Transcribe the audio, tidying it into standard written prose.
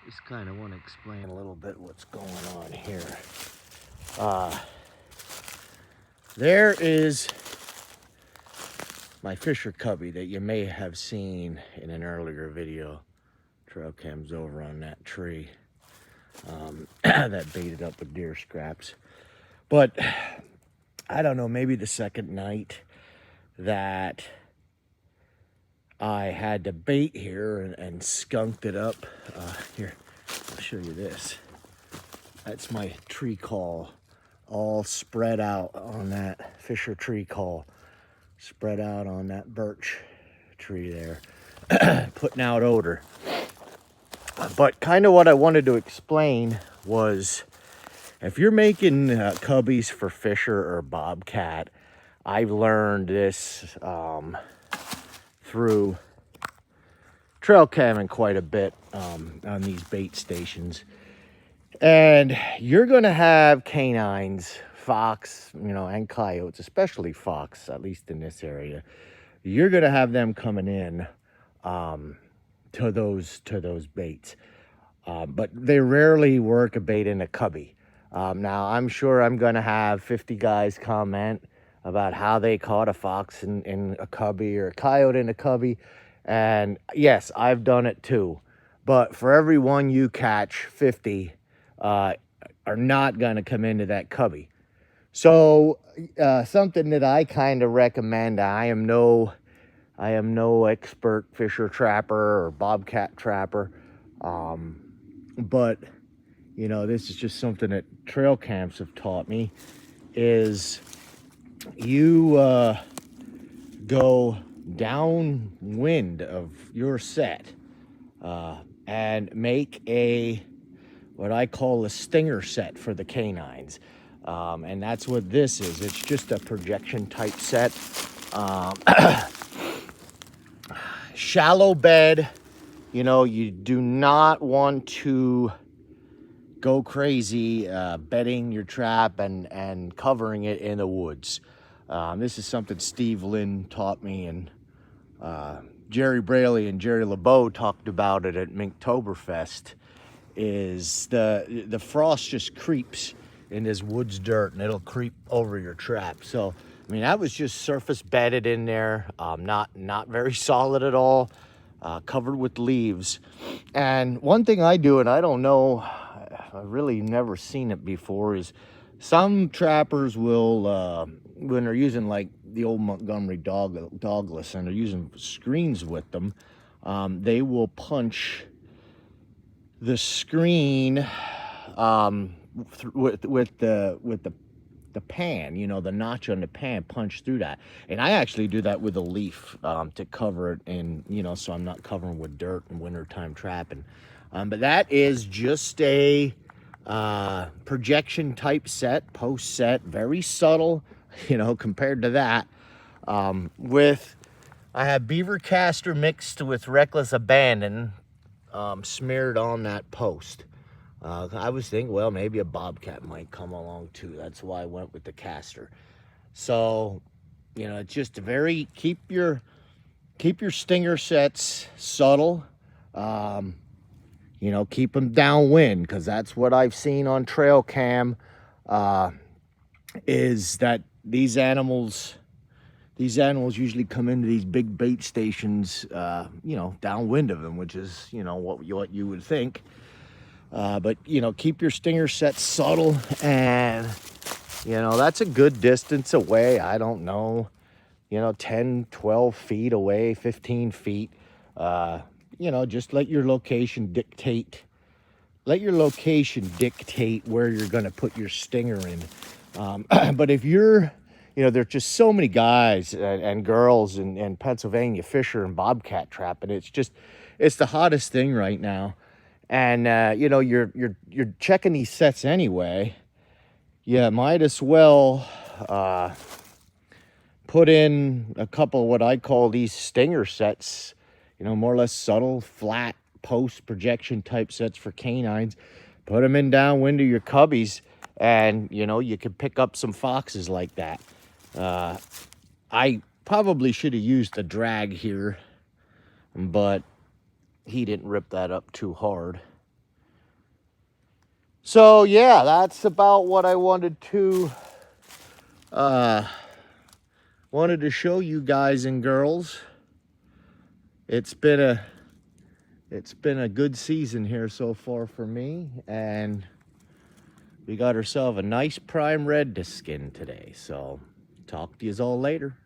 Just kind of want to explain a little bit what's going on here. There is my Fisher cubby that you may have seen in an earlier video. Trail cam's over on that tree that baited up with deer scraps. But I don't know, maybe the second night that I had to bait here and skunked it up. Here, I'll show you this. That's my tree call, all spread out on that Fisher tree call, spread out on that birch tree there, putting out odor. But kind of what I wanted to explain was, if you're making cubbies for Fisher or bobcat, I've learned this through trail camming quite a bit on these bait stations. And you're going to have canines, fox, and coyotes, especially fox, at least in this area. You're going to have them coming in to those baits. But they rarely work a bait in a cubby. Now, I'm sure I'm going to have 50 guys comment about how they caught a fox in a cubby or a coyote in a cubby. And yes, I've done it too. But for every one you catch, 50 are not going to come into that cubby. So something that I kind of recommend, I am no expert Fisher trapper or bobcat trapper. But, this is just something that trail camps have taught me, is you go downwind of your set and make what I call a stinger set for the canines. And that's what this is. It's just a projection type set. Shallow bed. You do not want to go crazy bedding your trap and covering it in the woods. This is something Steve Lynn taught me, and Jerry Braley and Jerry LeBeau talked about it at Minktoberfest. Is the frost just creeps in this woods dirt, and it'll creep over your trap. So that was just surface bedded in there, not very solid at all, covered with leaves. And one thing I do, and I don't know, I've really never seen it before, is some trappers will, when they're using like the old Montgomery dogless and they're using screens with them, they will punch the screen with the pan, the notch on the pan, punch through that. And I actually do that with a leaf to cover it, and so I'm not covering with dirt in wintertime trapping. But that is just a projection type set, post set, very subtle, compared to that. I have beaver castor mixed with reckless abandon smeared on that post. I was thinking, well, maybe a bobcat might come along too. That's why I went with the castor. So, it's just keep your stinger sets subtle. Keep them downwind, because that's what I've seen on trail cam. Is that these animals usually come into these big bait stations, downwind of them, which is, what you would think. But, keep your stinger sets subtle, and, that's a good distance away. I don't know, 10, 12 feet away, 15 feet. Just let your location dictate where you're going to put your stinger in. But if you're, there's just so many guys and girls in Pennsylvania Fisher and bobcat trapping. It's the hottest thing right now. And, you're checking these sets anyway. You might as well put in a couple of what I call these stinger sets, more or less subtle, flat, post projection type sets for canines. Put them in downwind of your cubbies, and, you can pick up some foxes like that. I probably should have used a drag here, but he didn't rip that up too hard. So yeah, that's about what I wanted to show you guys and girls. It's been a good season here so far for me, and we got ourselves a nice prime red to skin today. So talk to you all later.